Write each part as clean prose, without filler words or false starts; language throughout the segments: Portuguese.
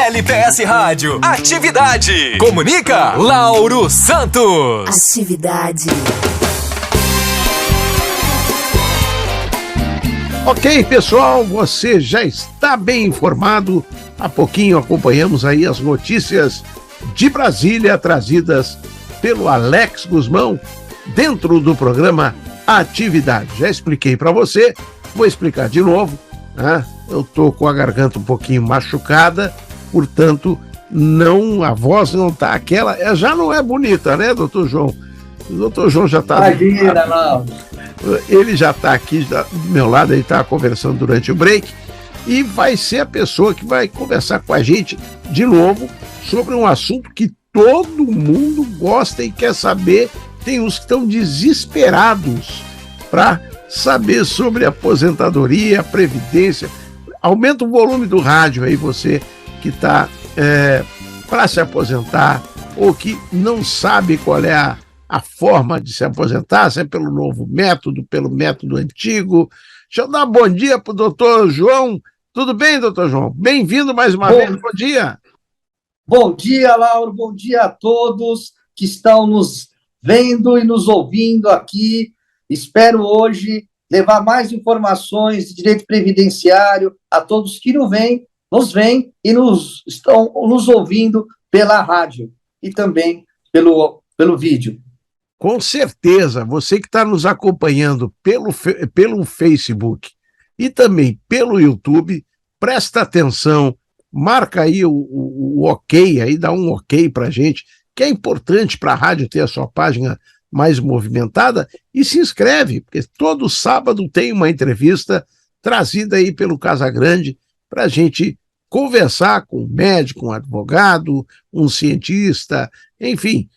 LPS Rádio, atividade. Comunica, Lauro Santos. Atividade. Ok, pessoal, você já está bem informado. Há pouquinho acompanhamos aí as notícias de Brasília trazidas pelo Alex Guzmão dentro do programa Atividade. Já expliquei para você, vou explicar de novo, né? Eu tô com a garganta um pouquinho machucada, portanto, a voz não tá aquela, já não é bonita, né, doutor João? O doutor João já tá... Imagina, Lauro. Ele já está aqui do meu lado, ele está conversando durante o break e vai ser a pessoa que vai conversar com a gente de novo sobre um assunto que todo mundo gosta e quer saber. Tem uns que estão desesperados para saber sobre aposentadoria, previdência. Aumenta o volume do rádio aí, você que está para se aposentar ou que não sabe qual é a forma de se aposentar, se é pelo novo método, pelo método antigo. Deixa eu dar bom dia para o doutor João. Tudo bem, doutor João? Bem-vindo mais uma vez. Bom dia. Bom dia, Lauro. Bom dia a todos que estão nos vendo e nos ouvindo aqui. Espero hoje levar mais informações de direito previdenciário a todos que nos veem e estão nos ouvindo pela rádio e também pelo vídeo. Com certeza, você que está nos acompanhando pelo Facebook e também pelo YouTube, presta atenção, marca aí o ok, aí dá um ok para a gente, que é importante para a rádio ter a sua página mais movimentada, e se inscreve, porque todo sábado tem uma entrevista trazida aí pelo Casagrande para a gente conversar com um médico, um advogado, um cientista, enfim...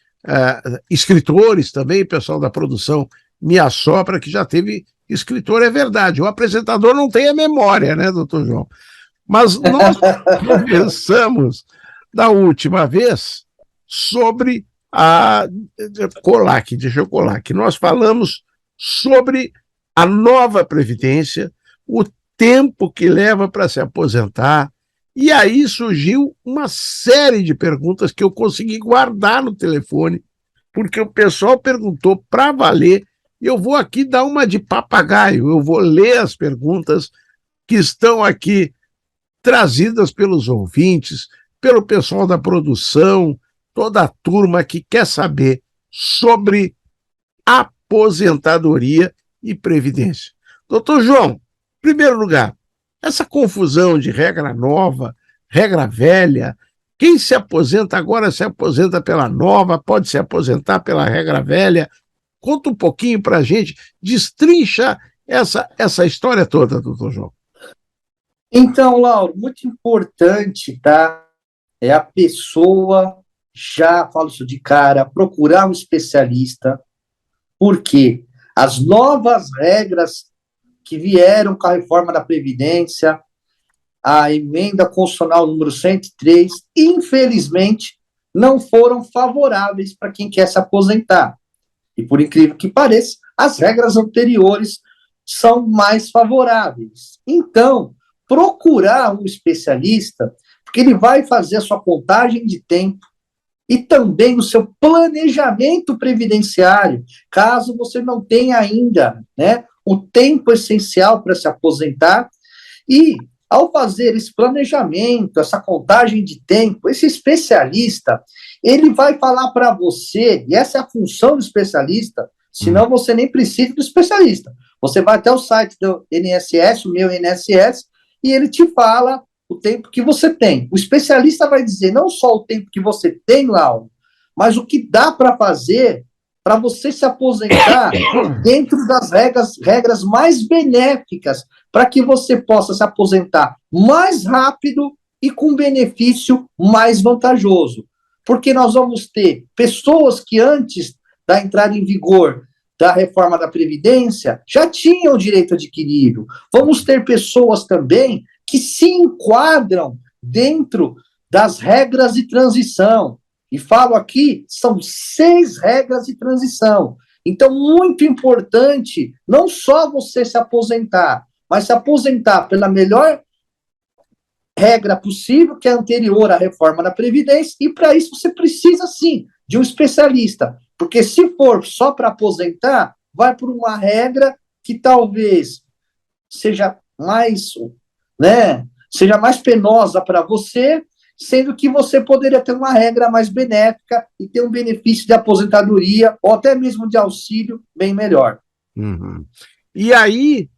escritores também, pessoal da produção me assopra que já teve escritor, é verdade, o apresentador não tem a memória, né, doutor João? Mas nós conversamos da última vez sobre a COLAC, deixa eu colar, que nós falamos sobre a nova Previdência, o tempo que leva para se aposentar. E aí surgiu uma série de perguntas que eu consegui guardar no telefone, porque o pessoal perguntou para valer, e eu vou aqui dar uma de papagaio, eu vou ler as perguntas que estão aqui trazidas pelos ouvintes, pelo pessoal da produção, toda a turma que quer saber sobre aposentadoria e previdência. Doutor João, em primeiro lugar, essa confusão de regra nova, regra velha, quem se aposenta agora se aposenta pela nova, pode se aposentar pela regra velha. Conta um pouquinho para a gente, destrincha essa história toda, doutor João. Então, Lauro, muito importante, tá? É a pessoa, já falo isso de cara, procurar um especialista, porque as novas regras que vieram com a reforma da Previdência, a emenda constitucional número 103, infelizmente, não foram favoráveis para quem quer se aposentar. E, por incrível que pareça, as regras anteriores são mais favoráveis. Então, procurar um especialista, porque ele vai fazer a sua contagem de tempo e também o seu planejamento previdenciário, caso você não tenha ainda, né, o tempo essencial para se aposentar. E, ao fazer esse planejamento, essa contagem de tempo, esse especialista, ele vai falar para você, e essa é a função do especialista, senão você nem precisa do especialista. Você vai até o site do INSS, o meu INSS, e ele te fala o tempo que você tem. O especialista vai dizer não só o tempo que você tem, Lauro, mas o que dá para fazer para você se aposentar dentro das regras mais benéficas, para que você possa se aposentar mais rápido e com benefício mais vantajoso. Porque nós vamos ter pessoas que antes da entrada em vigor da reforma da Previdência já tinham direito adquirido. Vamos ter pessoas também que se enquadram dentro das regras de transição. E falo aqui, são 6 regras de transição. Então, muito importante, não só você se aposentar, mas se aposentar pela melhor regra possível, que é anterior à reforma da Previdência, e para isso você precisa, sim, de um especialista, porque se for só para aposentar, vai por uma regra que talvez seja mais, né, seja mais penosa para você, sendo que você poderia ter uma regra mais benéfica e ter um benefício de aposentadoria ou até mesmo de auxílio bem melhor. Uhum. E aí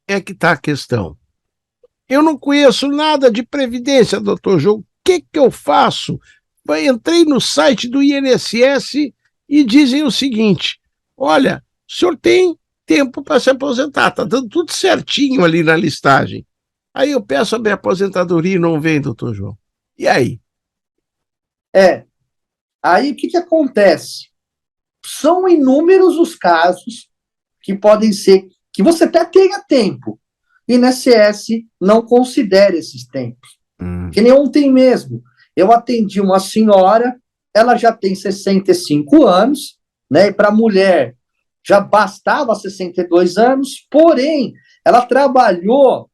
é que está a questão. Eu não conheço nada de previdência, doutor João. O que eu faço? Entrei no site do INSS e dizem o seguinte: olha, o senhor tem tempo para se aposentar, está dando tudo certinho ali na listagem. Aí eu peço a minha aposentadoria e não vem, doutor João. E aí? Aí o que acontece? São inúmeros os casos que podem ser que você até tenha tempo. O INSS não considera esses tempos. Que nem ontem mesmo. Eu atendi uma senhora, ela já tem 65 anos, né? E para mulher já bastava 62 anos, porém, ela trabalhou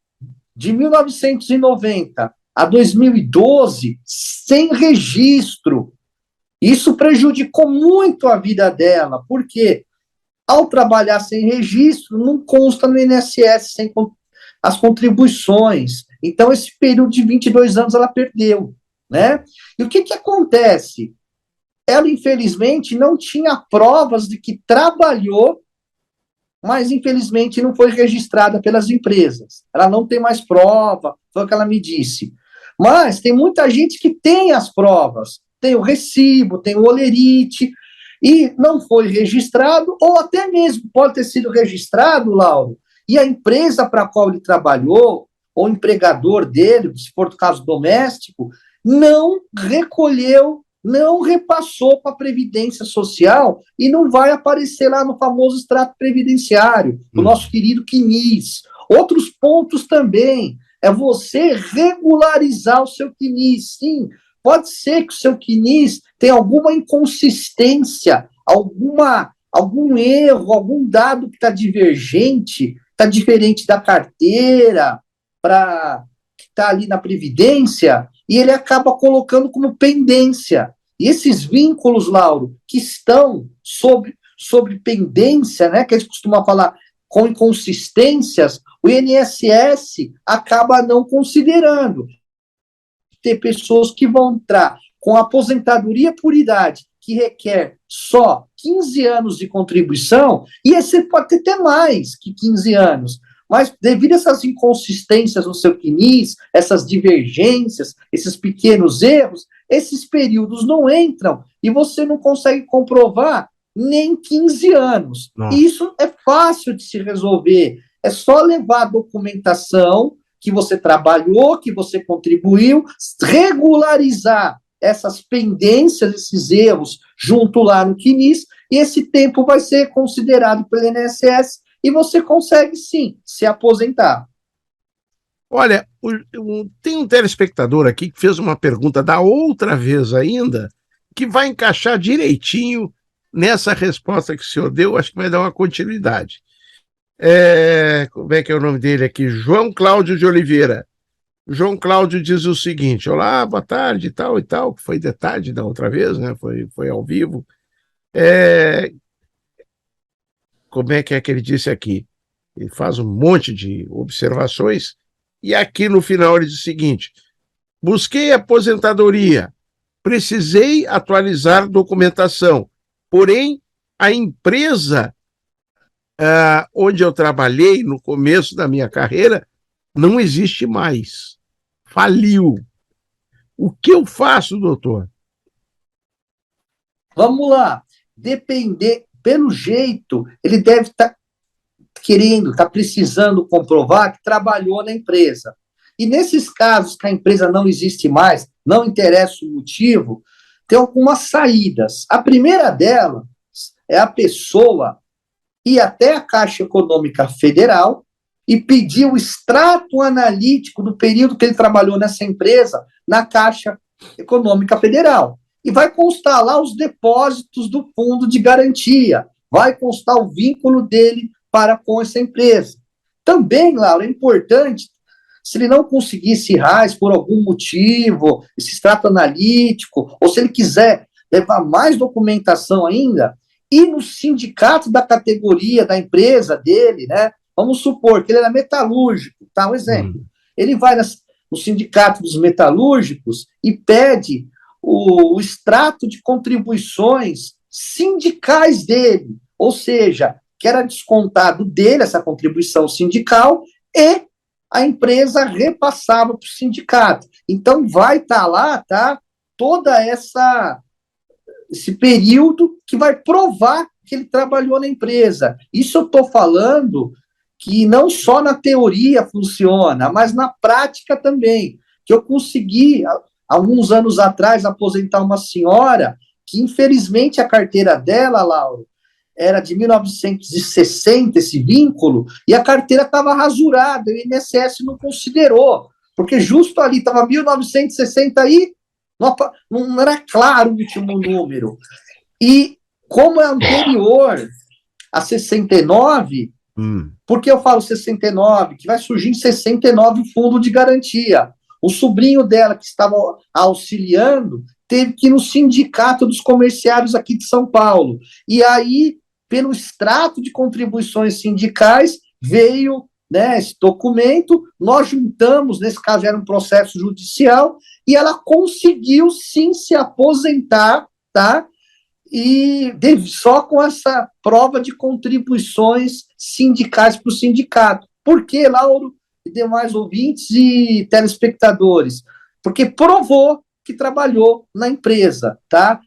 de 1990 a 2012 sem registro. Isso prejudicou muito a vida dela, porque ao trabalhar sem registro, não consta no INSS sem as contribuições. Então, esse período de 22 anos ela perdeu, né? E o que acontece? Ela, infelizmente, não tinha provas de que trabalhou, mas, infelizmente, não foi registrada pelas empresas. Ela não tem mais prova, foi o que ela me disse. Mas tem muita gente que tem as provas, tem o recibo, tem o holerite, e não foi registrado, ou até mesmo pode ter sido registrado, Lauro, e a empresa para a qual ele trabalhou, ou o empregador dele, se for do caso doméstico, não recolheu, não repassou para a Previdência Social e não vai aparecer lá no famoso extrato previdenciário, o nosso querido CNIS. Outros pontos também, é você regularizar o seu CNIS, sim. Pode ser que o seu CNIS tenha alguma inconsistência, algum erro, algum dado que está divergente, está diferente da carteira, que está ali na Previdência, e ele acaba colocando como pendência. E esses vínculos, Lauro, que estão sobre pendência, né, que a gente costuma falar com inconsistências, o INSS acaba não considerando. Ter pessoas que vão entrar com aposentadoria por idade, que requer só 15 anos de contribuição, e esse pode ter até mais que 15 anos. Mas devido a essas inconsistências no seu CNIS, essas divergências, esses pequenos erros, esses períodos não entram e você não consegue comprovar nem 15 anos. Nossa. E isso é fácil de se resolver. É só levar a documentação que você trabalhou, que você contribuiu, regularizar essas pendências, esses erros, junto lá no CNIS, e esse tempo vai ser considerado pelo INSS e você consegue, sim, se aposentar. Olha, tem um telespectador aqui que fez uma pergunta da outra vez ainda, que vai encaixar direitinho nessa resposta que o senhor deu, acho que vai dar uma continuidade. Como é que é o nome dele aqui? João Cláudio de Oliveira. João Cláudio diz o seguinte: olá, boa tarde, tal e tal, que foi de tarde da outra vez, né? Foi ao vivo. Como é que ele disse aqui? Ele faz um monte de observações, e aqui no final ele diz o seguinte: busquei aposentadoria, precisei atualizar documentação, porém a empresa onde eu trabalhei no começo da minha carreira não existe mais. Faliu. O que eu faço, doutor? Vamos lá. Depender, pelo jeito, ele deve estar querendo, está precisando comprovar que trabalhou na empresa. E nesses casos que a empresa não existe mais, não interessa o motivo, tem algumas saídas. A primeira delas é a pessoa ir até a Caixa Econômica Federal e pedir o extrato analítico do período que ele trabalhou nessa empresa na Caixa Econômica Federal. E vai constar lá os depósitos do fundo de garantia, vai constar o vínculo dele para com essa empresa. Também, Laura, é importante se ele não conseguir esse RAIS por algum motivo, esse extrato analítico, ou se ele quiser levar mais documentação ainda, ir no sindicato da categoria da empresa dele, né? Vamos supor que ele era metalúrgico, tá? Um exemplo. Ele vai no sindicato dos metalúrgicos e pede o extrato de contribuições sindicais dele, ou seja, que era descontado dele essa contribuição sindical e a empresa repassava para o sindicato. Então vai estar lá, tá? Toda esse período que vai provar que ele trabalhou na empresa. Isso eu estou falando que não só na teoria funciona, mas na prática também. Que eu consegui, alguns anos atrás, aposentar uma senhora que, infelizmente, a carteira dela, Lauro, era de 1960, esse vínculo, e a carteira estava rasurada, o INSS não considerou, porque justo ali estava 1960 aí, não era claro o último número. E como é anterior a 69, por que eu falo 69? Que vai surgir em 69 o fundo de garantia. O sobrinho dela, que estava auxiliando, teve que ir no sindicato dos comerciários aqui de São Paulo. E aí, pelo extrato de contribuições sindicais, veio, né, esse documento, nós juntamos, nesse caso era um processo judicial, e ela conseguiu sim se aposentar, tá? E só com essa prova de contribuições sindicais para o sindicato. Por que, Lauro, e demais ouvintes e telespectadores? Porque provou que trabalhou na empresa, tá?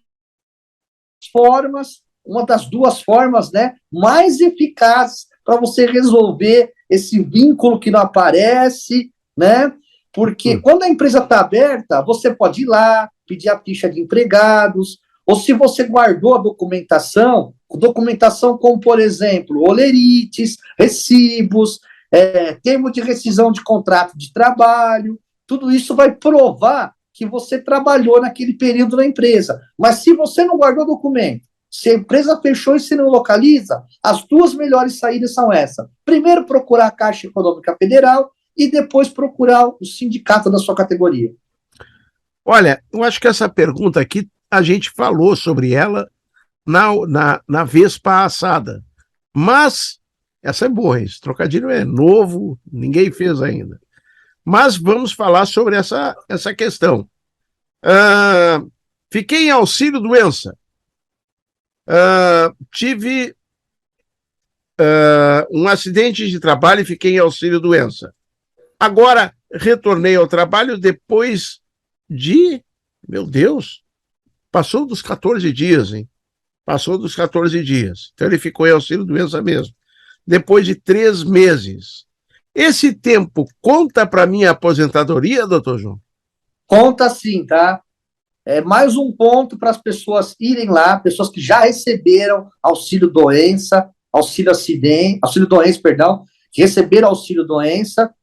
Uma das duas formas, né, mais eficazes para você resolver esse vínculo que não aparece, né? Porque quando a empresa está aberta, você pode ir lá, pedir a ficha de empregados, ou se você guardou a documentação como, por exemplo, olerites, recibos, termo de rescisão de contrato de trabalho, tudo isso vai provar que você trabalhou naquele período na empresa. Mas se você não guardou documento, se a empresa fechou e se não localiza, as duas melhores saídas são essas. Primeiro, procurar a Caixa Econômica Federal e depois procurar o sindicato da sua categoria. Olha, eu acho que essa pergunta aqui, a gente falou sobre ela na vez passada. Mas, essa é boa, esse trocadilho é novo, ninguém fez ainda. Mas vamos falar sobre essa questão. Fiquei em auxílio-doença. Tive um acidente de trabalho e fiquei em auxílio-doença. Agora, retornei ao trabalho depois de... Meu Deus! Passou dos 14 dias, hein? Passou dos 14 dias. Então, ele ficou em auxílio-doença mesmo. Depois de 3 meses. Esse tempo conta para minha aposentadoria, doutor João? Conta sim, tá? É mais um ponto para as pessoas irem lá, pessoas que já receberam auxílio-doença, auxílio-doença, perdão, que receberam auxílio-doença,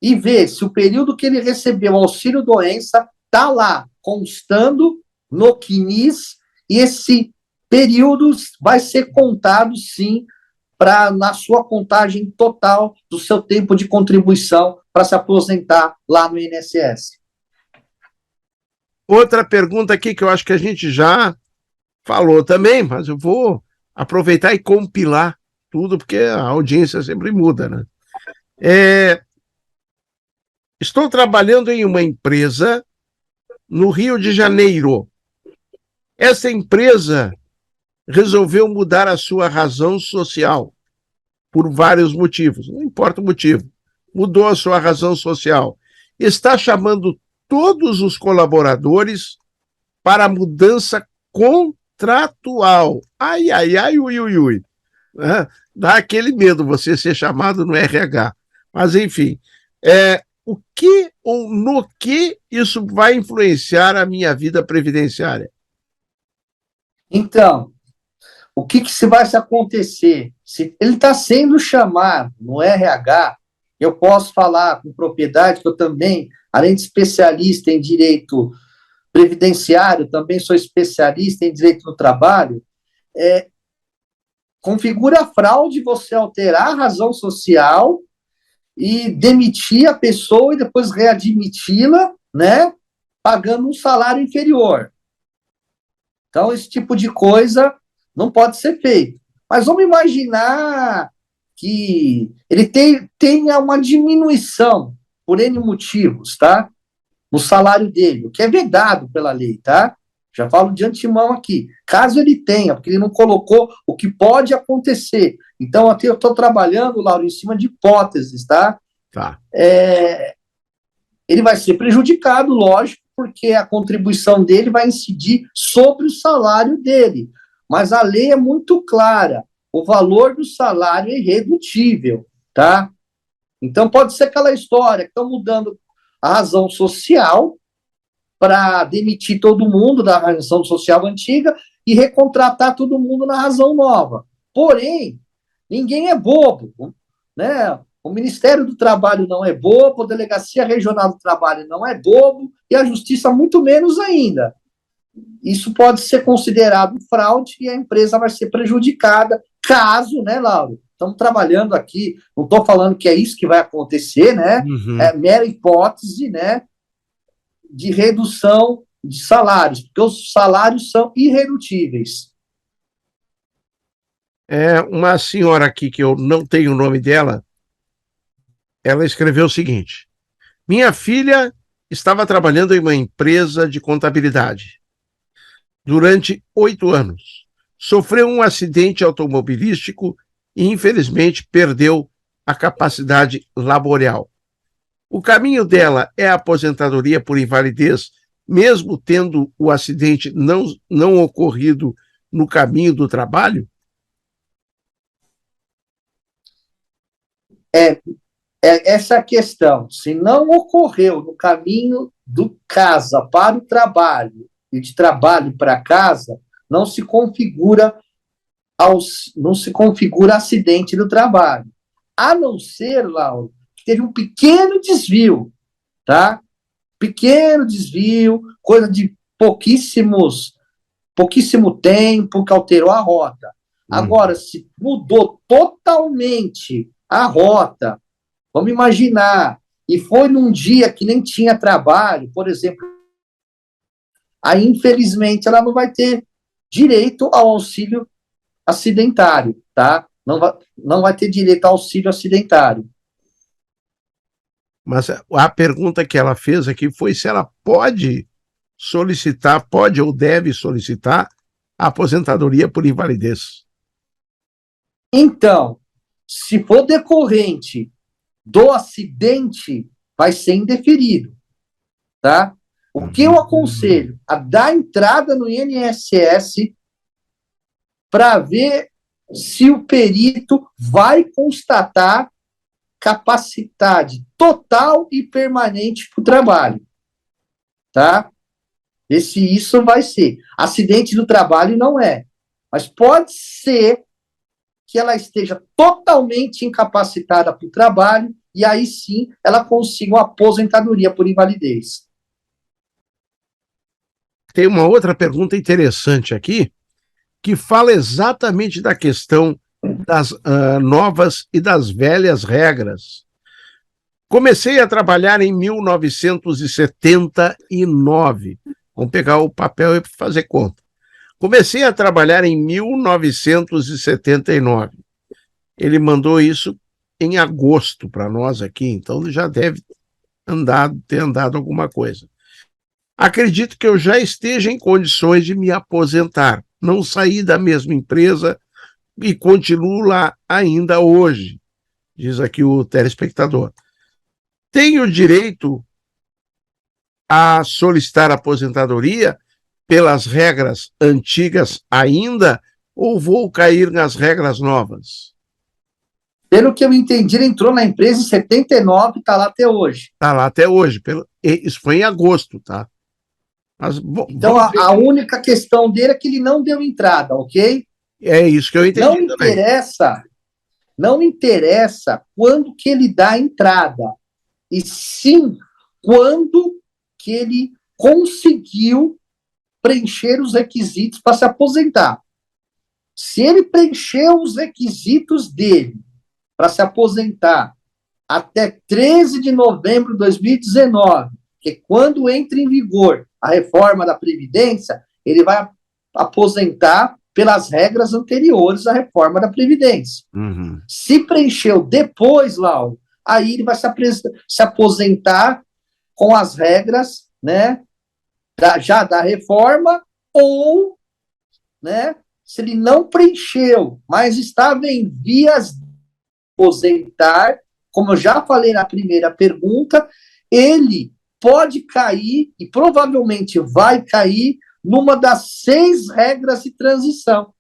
e ver se o período que ele recebeu auxílio-doença está lá, constando no CNIS, e esse período vai ser contado, sim, na sua contagem total do seu tempo de contribuição para se aposentar lá no INSS. Outra pergunta aqui que eu acho que a gente já falou também, mas eu vou aproveitar e compilar tudo, porque a audiência sempre muda, né? Estou trabalhando em uma empresa no Rio de Janeiro. Essa empresa resolveu mudar a sua razão social por vários motivos, não importa o motivo. Mudou a sua razão social. Está chamando todos os colaboradores para mudança contratual. Ai, ai, ai, ui, ui, ui. Dá aquele medo você ser chamado no RH. Mas, enfim, o que ou no que isso vai influenciar a minha vida previdenciária? Então, o que vai acontecer? Se ele está sendo chamado no RH, eu posso falar com propriedade que eu também, além de especialista em direito previdenciário, também sou especialista em direito do trabalho, configura fraude você alterar a razão social e demitir a pessoa e depois readmiti-la, né, pagando um salário inferior. Então, esse tipo de coisa não pode ser feito. Mas vamos imaginar que ele tenha uma diminuição, por N motivos, tá? No salário dele, o que é vedado pela lei, tá? Já falo de antemão aqui. Caso ele tenha, porque ele não colocou o que pode acontecer. Então, até eu estou trabalhando, Lauro, em cima de hipóteses, tá? Tá. Ele vai ser prejudicado, lógico, porque a contribuição dele vai incidir sobre o salário dele. Mas a lei é muito clara. O valor do salário é irredutível, tá? Então, pode ser aquela história que estão mudando a razão social para demitir todo mundo da razão social antiga e recontratar todo mundo na razão nova. Porém, ninguém é bobo, né? O Ministério do Trabalho não é bobo, a Delegacia Regional do Trabalho não é bobo e a Justiça muito menos ainda. Isso pode ser considerado fraude e a empresa vai ser prejudicada, caso, né, Lauro? Estamos trabalhando aqui, não estou falando que é isso que vai acontecer, né? Uhum. É mera hipótese, né? De redução de salários, porque os salários são irredutíveis. Uma senhora aqui, que eu não tenho o nome dela, ela escreveu o seguinte: minha filha estava trabalhando em uma empresa de contabilidade durante 8 anos. Sofreu um acidente automobilístico e, infelizmente, perdeu a capacidade laboral. O caminho dela é a aposentadoria por invalidez, mesmo tendo o acidente não ocorrido no caminho do trabalho? Essa questão. Se não ocorreu no caminho do casa para o trabalho e de trabalho para casa, não se configura acidente do trabalho. A não ser, Lauro, que teve um pequeno desvio, tá? Pequeno desvio, coisa de pouquíssimo tempo que alterou a rota. Agora, se mudou totalmente a rota, vamos imaginar, e foi num dia que nem tinha trabalho, por exemplo, aí, infelizmente, ela não vai ter direito ao auxílio acidentário, tá? Não vai ter direito ao auxílio acidentário. Mas a pergunta que ela fez aqui foi se ela pode ou deve solicitar a aposentadoria por invalidez. Então, se for decorrente do acidente, vai ser indeferido, tá? O que eu aconselho? A dar entrada no INSS para ver se o perito vai constatar capacidade total e permanente para o trabalho, tá? Ver se isso vai ser. Acidente do trabalho não é, mas pode ser que ela esteja totalmente incapacitada para o trabalho e aí sim ela consiga uma aposentadoria por invalidez. Tem uma outra pergunta interessante aqui, que fala exatamente da questão das novas e das velhas regras. Comecei a trabalhar em 1979. Vamos pegar o papel e fazer conta. Comecei a trabalhar em 1979. Ele mandou isso em agosto para nós aqui, então já deve ter andado alguma coisa. Acredito que eu já esteja em condições de me aposentar. Não saí da mesma empresa e continuo lá ainda hoje, diz aqui o telespectador. Tenho direito a solicitar aposentadoria pelas regras antigas ainda ou vou cair nas regras novas? Pelo que eu entendi, ele entrou na empresa em 79 e está lá até hoje. Está lá até hoje. Isso foi em agosto, tá? Mas, então, a única questão dele é que ele não deu entrada, ok? É isso que eu entendi. Não interessa quando que ele dá a entrada, e sim quando que ele conseguiu preencher os requisitos para se aposentar. Se ele preencheu os requisitos dele para se aposentar até 13 de novembro de 2019, que quando entra em vigor a reforma da Previdência, ele vai aposentar pelas regras anteriores à reforma da Previdência. Uhum. Se preencheu depois, Lauro, aí ele vai se aposentar com as regras, né, já da reforma, ou, né, se ele não preencheu, mas estava em vias de aposentar, como eu já falei na primeira pergunta, ele pode cair, e provavelmente vai cair, numa das 6 regras de transição.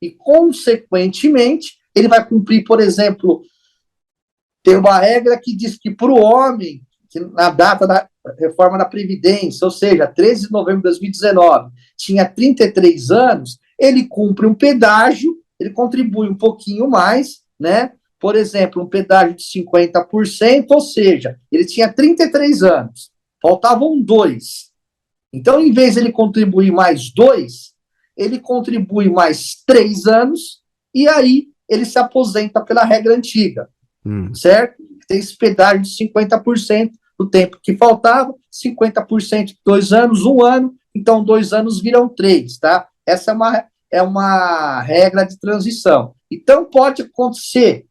E, consequentemente, ele vai cumprir, por exemplo, tem uma regra que diz que para o homem, que na data da reforma da Previdência, ou seja, 13 de novembro de 2019, tinha 33 anos, ele cumpre um pedágio, ele contribui um pouquinho mais, né? Por exemplo, um pedágio de 50%, ou seja, ele tinha 33 anos, faltavam 2. Então, em vez de ele contribuir mais 2, ele contribui mais 3 anos, e aí ele se aposenta pela regra antiga, certo? Tem esse pedágio de 50% do tempo que faltava, 50% de 2 anos, 1 ano, então 2 anos viram 3, tá? Essa é uma regra de transição. Então, pode ser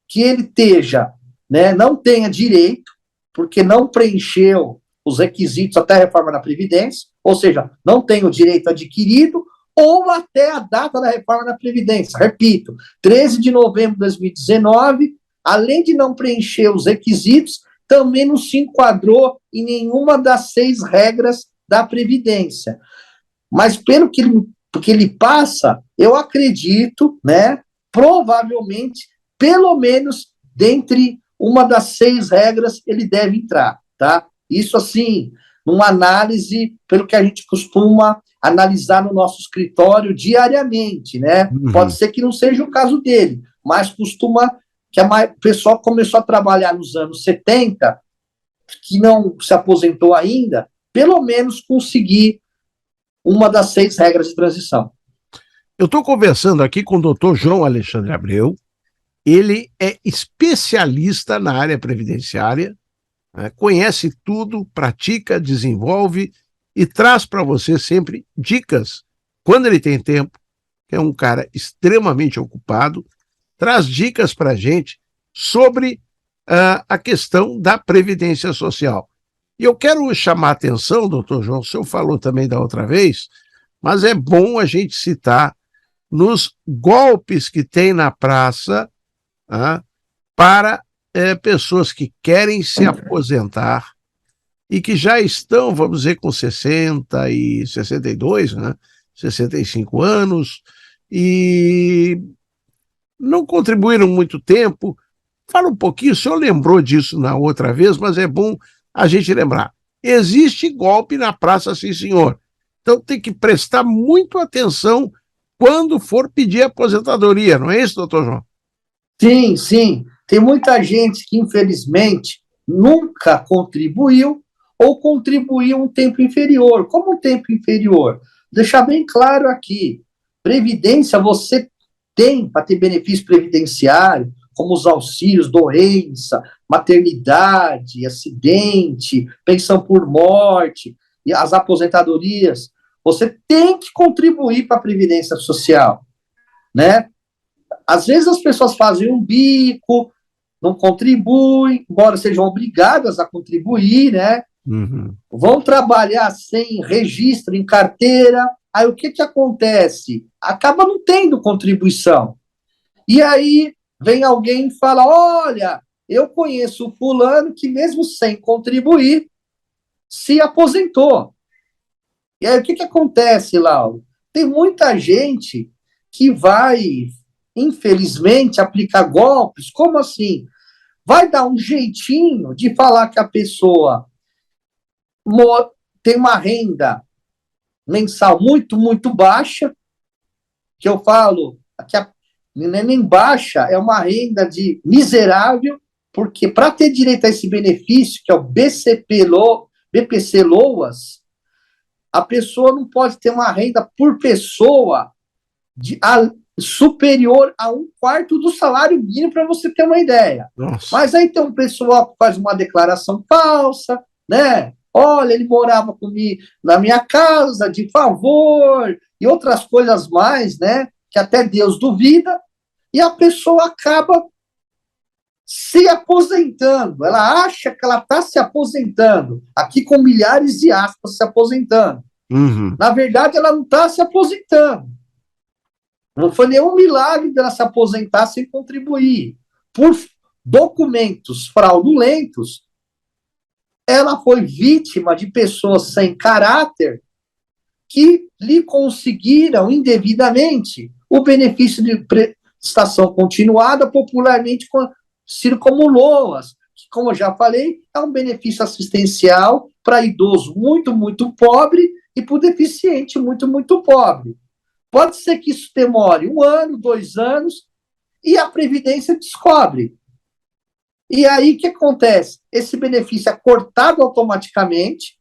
que ele esteja, né, não tenha direito, porque não preencheu os requisitos até a reforma da Previdência, ou seja, não tem o direito adquirido, ou até a data da reforma da Previdência. Repito, 13 de novembro de 2019, além de não preencher os requisitos, também não se enquadrou em nenhuma das 6 regras da Previdência. Mas pelo que ele passa, eu acredito, né, provavelmente, pelo menos dentre uma das 6 regras, ele deve entrar, tá? Isso, assim, numa análise, pelo que a gente costuma analisar no nosso escritório diariamente, né? Uhum. Pode ser que não seja o caso dele, mas costuma que o pessoal começou a trabalhar nos anos 70, que não se aposentou ainda, pelo menos conseguir uma das 6 regras de transição. Eu estou conversando aqui com o doutor João Alexandre Abreu. Ele é especialista na área previdenciária, né? Conhece tudo, pratica, desenvolve e traz para você sempre dicas, quando ele tem tempo, que é um cara extremamente ocupado, traz dicas para a gente sobre a questão da Previdência Social. E eu quero chamar a atenção, doutor João, o senhor falou também da outra vez, mas é bom a gente citar nos golpes que tem na praça, para pessoas que querem se aposentar e que já estão, vamos dizer, com 60 e 62, né? 65 anos, e não contribuíram muito tempo. Fala um pouquinho, o senhor lembrou disso na outra vez, mas é bom a gente lembrar. Existe golpe na praça, sim, senhor. Então tem que prestar muito atenção quando for pedir aposentadoria, não é isso, doutor João? Sim, sim. Tem muita gente que, infelizmente, nunca contribuiu ou contribuiu um tempo inferior. Como um tempo inferior? Deixar bem claro aqui, previdência você tem para ter benefício previdenciário, como os auxílios, doença, maternidade, acidente, pensão por morte, e as aposentadorias. Você tem que contribuir para a Previdência Social, né? Às vezes as pessoas fazem um bico, não contribuem, embora sejam obrigadas a contribuir, né? Uhum. Vão trabalhar sem registro em carteira, aí o que acontece? Acaba não tendo contribuição. E aí vem alguém e fala, olha, eu conheço o fulano que mesmo sem contribuir, se aposentou. E aí o que acontece, Lauro? Tem muita gente que vai, infelizmente, aplicar golpes. Como assim? Vai dar um jeitinho de falar que a pessoa tem uma renda mensal muito, muito baixa, que eu falo que não é nem baixa, é uma renda de miserável, porque para ter direito a esse benefício, que é o BPC Loas, a pessoa não pode ter uma renda por pessoa superior a 1/4 do salário mínimo, para você ter uma ideia. Nossa. Mas aí tem um pessoal que faz uma declaração falsa, né? Olha, ele morava comigo na minha casa, de favor, e outras coisas mais, né? Que até Deus duvida, e a pessoa acaba se aposentando. Ela acha que ela está se aposentando, aqui com milhares de aspas, se aposentando. Uhum. Na verdade, ela não está se aposentando. Não foi nenhum milagre dela se aposentar sem contribuir. Por documentos fraudulentos, ela foi vítima de pessoas sem caráter que lhe conseguiram indevidamente o benefício de prestação continuada, popularmente conhecido como LOAS, que, como eu já falei, é um benefício assistencial para idoso muito, muito pobre e para o deficiente muito, muito pobre. Pode ser que isso demore 1 ano, 2 anos, e a Previdência descobre. E aí o que acontece? Esse benefício é cortado automaticamente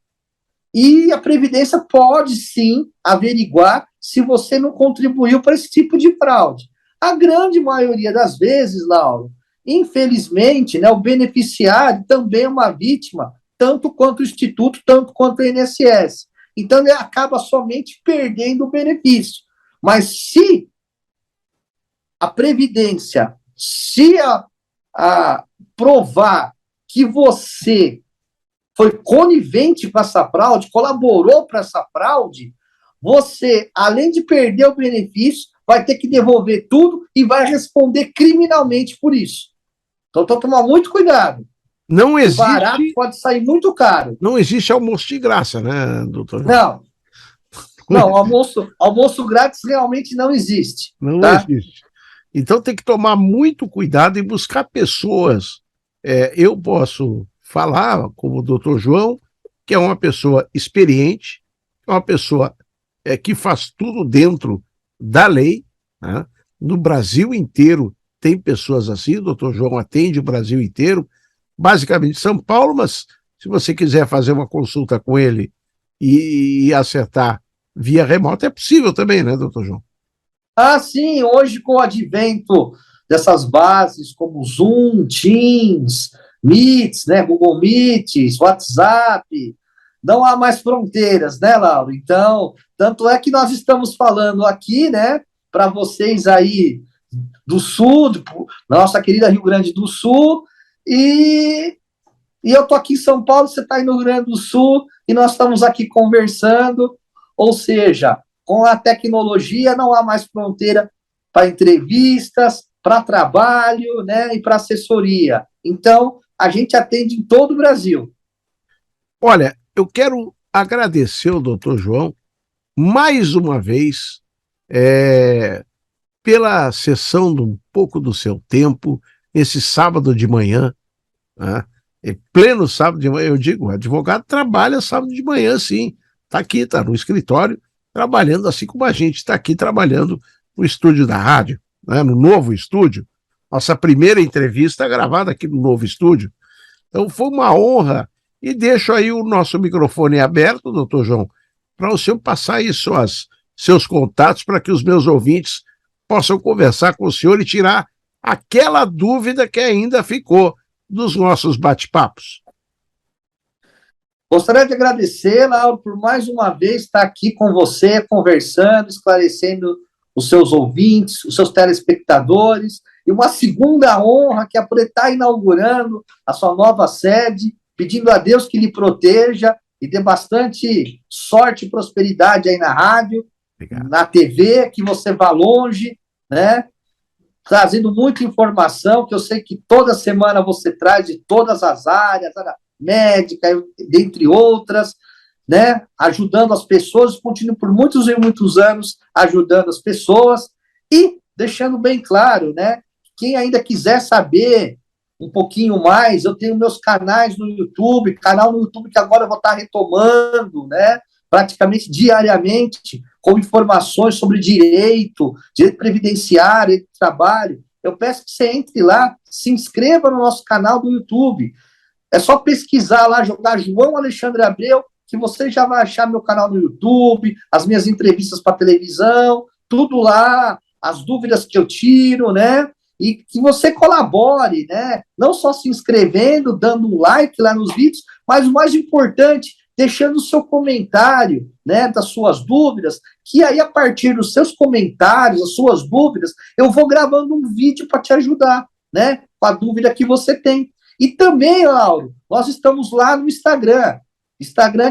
e a Previdência pode sim averiguar se você não contribuiu para esse tipo de fraude. A grande maioria das vezes, Lauro, infelizmente, né, o beneficiário também é uma vítima, tanto quanto o Instituto, tanto quanto o INSS. Então ele acaba somente perdendo o benefício. Mas se a Previdência, se a provar que você foi conivente com essa fraude, colaborou para essa fraude, você, além de perder o benefício, vai ter que devolver tudo e vai responder criminalmente por isso. Então, tem que tomar muito cuidado. Não O barato existe, pode sair muito caro. não existe almoço de graça, né, doutor? Não, almoço grátis realmente não existe. Não Tá? existe. Então tem que tomar muito cuidado e buscar pessoas. Eu posso falar, como o doutor João, que é uma pessoa experiente, uma pessoa que faz tudo dentro da lei, né? No Brasil inteiro tem pessoas assim, o doutor João atende o Brasil inteiro, basicamente São Paulo, mas se você quiser fazer uma consulta com ele e acertar via remota, é possível também, né, doutor João? Ah, sim, hoje com o advento dessas bases como Zoom, Teams, Meets, né, Google Meets, WhatsApp, não há mais fronteiras, né, Lauro? Então, tanto é que nós estamos falando aqui, né, para vocês aí do Sul, da nossa querida Rio Grande do Sul, e eu tô aqui em São Paulo, você está aí no Rio Grande do Sul, e nós estamos aqui conversando, ou seja, com a tecnologia não há mais fronteira para entrevistas, para trabalho, né, e para assessoria. Então, a gente atende em todo o Brasil. Olha, eu quero agradecer ao doutor João mais uma vez pela sessão de um pouco do seu tempo, esse sábado de manhã, né? Pleno sábado de manhã, eu digo, o advogado trabalha sábado de manhã, sim, está aqui, está no escritório, trabalhando assim como a gente está aqui trabalhando no estúdio da rádio, né? No novo estúdio, nossa primeira entrevista gravada aqui no novo estúdio. Então foi uma honra, e deixo aí o nosso microfone aberto, doutor João, para o senhor passar aí seus contatos para que os meus ouvintes possam conversar com o senhor e tirar aquela dúvida que ainda ficou dos nossos bate-papos. Gostaria de agradecer, Lauro, por mais uma vez estar aqui com você, conversando, esclarecendo os seus ouvintes, os seus telespectadores, e uma segunda honra que é por estar inaugurando a sua nova sede, pedindo a Deus que lhe proteja e dê bastante sorte e prosperidade aí na rádio, obrigado, na TV, que você vá longe, né? Trazendo muita informação, que eu sei que toda semana você traz de todas as áreas, área médica, dentre outras, né? Ajudando as pessoas, continuo por muitos e muitos anos ajudando as pessoas e deixando bem claro, né? Quem ainda quiser saber um pouquinho mais, eu tenho meus canais no YouTube, canal no YouTube que agora eu vou estar retomando, né? Praticamente diariamente, com informações sobre direito previdenciário, direito de trabalho. Eu peço que você entre lá, se inscreva no nosso canal do YouTube. É só pesquisar lá, jogar João Alexandre Abreu, que você já vai achar meu canal no YouTube, as minhas entrevistas para televisão, tudo lá, as dúvidas que eu tiro, né? E que você colabore, né? Não só se inscrevendo, dando um like lá nos vídeos, mas o mais importante, deixando o seu comentário, né, das suas dúvidas, que aí a partir dos seus comentários, as suas dúvidas, eu vou gravando um vídeo para te ajudar, né, com a dúvida que você tem. E também, Lauro, nós estamos lá no Instagram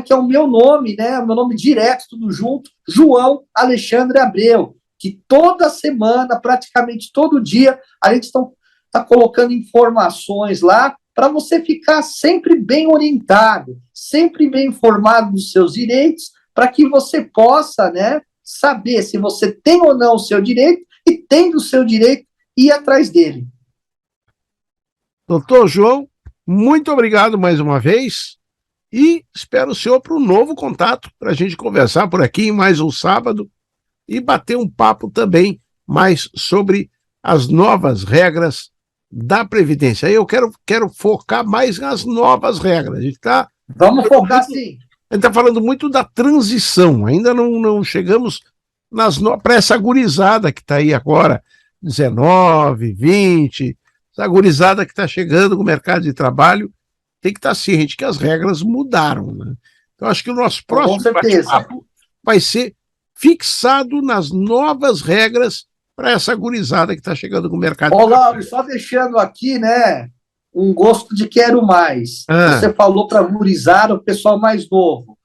que é o meu nome, né, o meu nome direto, tudo junto, João Alexandre Abreu, que toda semana, praticamente todo dia, a gente está colocando informações lá para você ficar sempre bem orientado, sempre bem informado dos seus direitos, para que você possa, né, saber se você tem ou não o seu direito e, tendo o seu direito, ir atrás dele. Doutor João, muito obrigado mais uma vez e espero o senhor para um novo contato, para a gente conversar por aqui em mais um sábado e bater um papo também mais sobre as novas regras da Previdência. Aí eu quero focar mais nas novas regras. Vamos focar sim. A gente está falando muito da transição, ainda não chegamos para essa gurizada que está aí agora, 19, 20, essa gurizada que está chegando no mercado de trabalho, tem que estar ciente que as regras mudaram. Né? Então, acho que o nosso próximo bate-papo vai ser fixado nas novas regras para essa gurizada que está chegando no mercado. Ô, Lauro, só deixando aqui, né, um gosto de quero mais. Você falou para gurizada, o pessoal mais novo.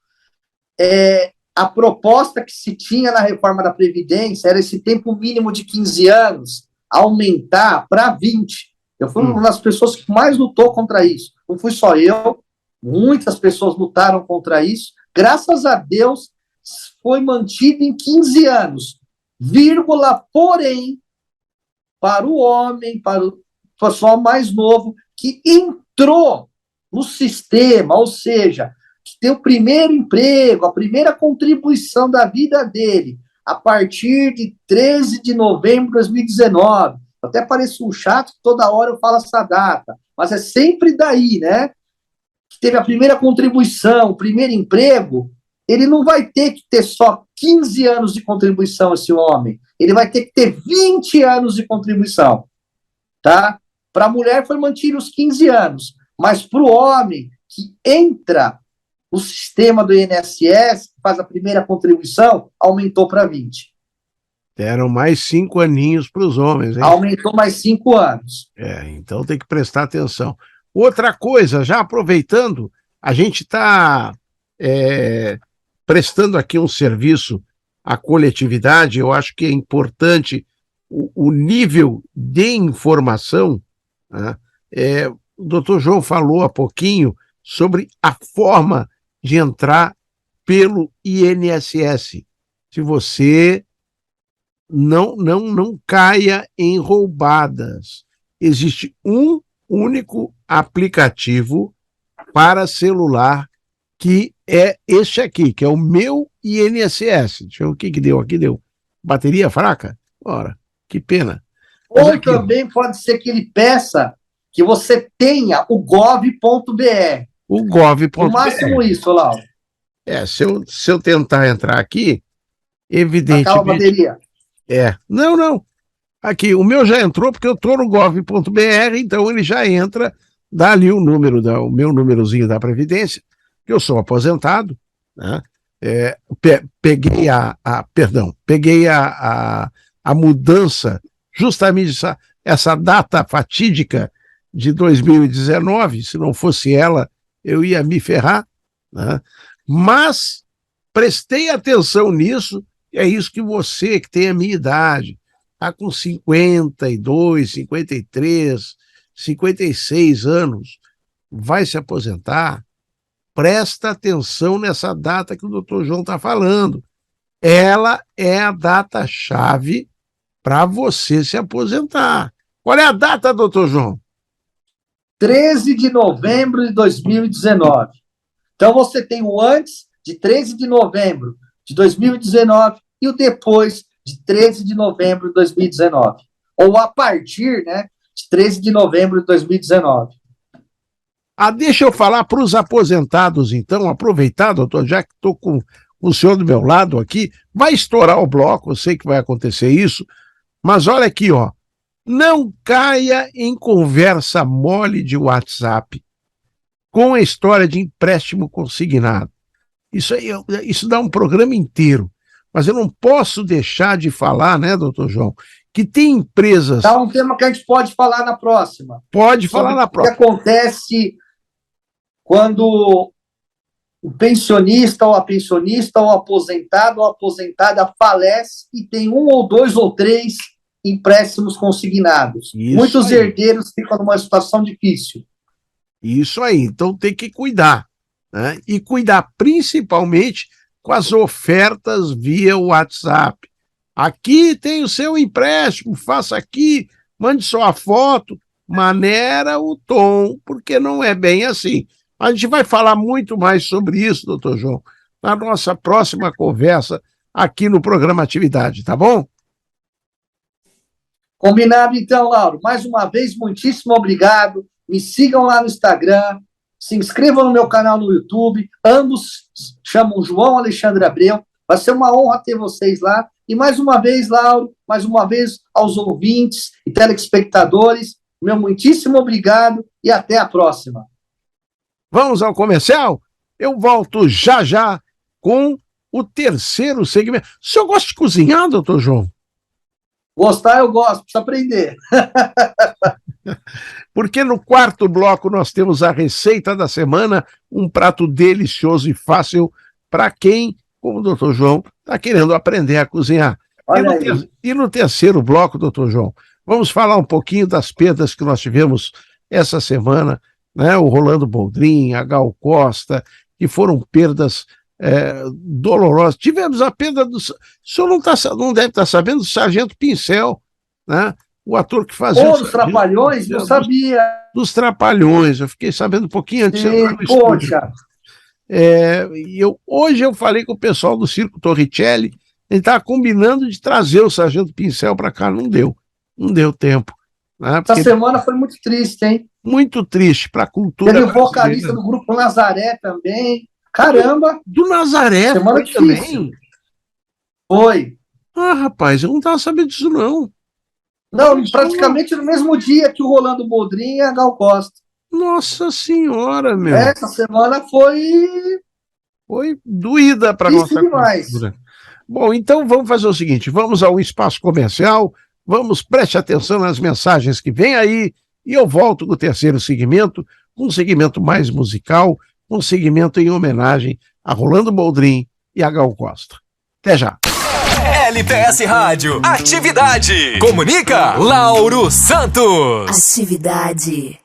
A proposta que se tinha na reforma da Previdência era esse tempo mínimo de 15 anos aumentar para 20. Eu fui uma das pessoas que mais lutou contra isso. Não fui só eu, muitas pessoas lutaram contra isso. Graças a Deus, foi mantido em 15 anos. Vírgula, porém, para o homem, para o pessoal mais novo, que entrou no sistema, ou seja, que tem o primeiro emprego, a primeira contribuição da vida dele, a partir de 13 de novembro de 2019. Até pareço um chato que toda hora eu falo essa data, mas é sempre daí, né? Que teve a primeira contribuição, o primeiro emprego, ele não vai ter que ter só 15 anos de contribuição, esse homem. Ele vai ter que ter 20 anos de contribuição, tá? Para a mulher foi mantido os 15 anos, mas para o homem que entra no sistema do INSS, que faz a primeira contribuição, aumentou para 20. Deram mais 5 aninhos para os homens, hein? Aumentou mais 5 anos. Então tem que prestar atenção. Outra coisa, já aproveitando, a gente está prestando aqui um serviço à coletividade. Eu acho que é importante o nível de informação, né? O doutor João falou há pouquinho sobre a forma de entrar pelo INSS. Se você não caia em roubadas. Existe um único aplicativo para celular, que é este aqui, que é o Meu INSS. Deixa eu ver o que deu aqui. Deu bateria fraca? Ora, que pena. Ou aqui, também pode ser que ele peça que você tenha o gov.br. O gov.br. No máximo isso, Lauro. Se eu tentar entrar aqui, evidentemente... Acaba a bateria. Não. Aqui, o meu já entrou porque eu estou no gov.br, então ele já entra, dá ali o número, o meu númerozinho da Previdência, que eu sou aposentado, né? Peguei a mudança, justamente essa data fatídica de 2019, se não fosse ela, eu ia me ferrar, né? Mas prestei atenção nisso. É isso que você, que tem a minha idade, está com 52, 53, 56 anos, vai se aposentar, presta atenção nessa data que o doutor João está falando. Ela é a data-chave para você se aposentar. Qual é a data, doutor João? 13 de novembro de 2019. Então, você tem o antes de 13 de novembro de 2019 e o depois de 13 de novembro de 2019. Ou a partir, né, de 13 de novembro de 2019. Deixa eu falar para os aposentados, então, aproveitar, doutor, já que estou com o senhor do meu lado aqui, vai estourar o bloco, eu sei que vai acontecer isso, Mas olha aqui, ó. Não caia em conversa mole de WhatsApp com a história de empréstimo consignado. Isso dá um programa inteiro. Mas eu não posso deixar de falar, né, doutor João, que tem empresas... Tá um tema que a gente pode falar na próxima. Pode falar na próxima. O que acontece quando o pensionista ou a pensionista, ou aposentado ou aposentada falece e tem 1 ou 2 ou 3 empréstimos consignados. Isso Muitos aí. herdeiros ficam numa situação difícil. Isso aí, então tem que cuidar, né? E cuidar principalmente com as ofertas via WhatsApp. Aqui tem o seu empréstimo, faça aqui, mande sua foto, maneira o tom, porque não é bem assim. A gente vai falar muito mais sobre isso, doutor João, na nossa próxima conversa aqui no programa Atividade, tá bom? Combinado então, Lauro. Mais uma vez, muitíssimo obrigado. Me sigam lá no Instagram, se inscrevam no meu canal no YouTube. Ambos chamam João Alexandre Abreu. Vai ser uma honra ter vocês lá. E mais uma vez, Lauro, mais uma vez aos ouvintes e telespectadores, meu muitíssimo obrigado e até a próxima. Vamos ao comercial? Eu volto já já com o terceiro segmento. O senhor gosta de cozinhar, doutor João? Gostar eu gosto, precisa aprender. Porque no quarto bloco nós temos a receita da semana, um prato delicioso e fácil para quem, como o doutor João, está querendo aprender a cozinhar. E no terceiro bloco, doutor João, vamos falar um pouquinho das perdas que nós tivemos essa semana, né? O Rolando Boldrin, a Gal Costa, que foram perdas dolorosas. Tivemos a perda do... O senhor não deve estar sabendo do Sargento Pincel, né? O ator que fazia... Dos Trapalhões? Não sabia. Dos Trapalhões, eu fiquei sabendo um pouquinho antes de entrar no estúdio. Hoje eu falei com o pessoal do Circo Torricelli, ele estava combinando de trazer o Sargento Pincel para cá, não deu tempo. Né? Essa semana foi muito triste, hein? Muito triste para a cultura. Teve o vocalista do grupo Nazaré também. Caramba! Do Nazaré semana foi também? Foi. Ah, rapaz, eu não estava sabendo disso, não. Não, praticamente no mesmo dia que o Rolando Boldrin e a Gal Costa. Nossa Senhora, meu. Essa semana foi doída para nossa cultura. Bom, então vamos fazer o seguinte, vamos ao espaço comercial, preste atenção nas mensagens que vem aí, e eu volto com o terceiro segmento, um segmento mais musical, um segmento em homenagem a Rolando Boldrin e a Gal Costa. Até já. LPS Rádio, Atividade. Comunica, Lauro Santos. Atividade.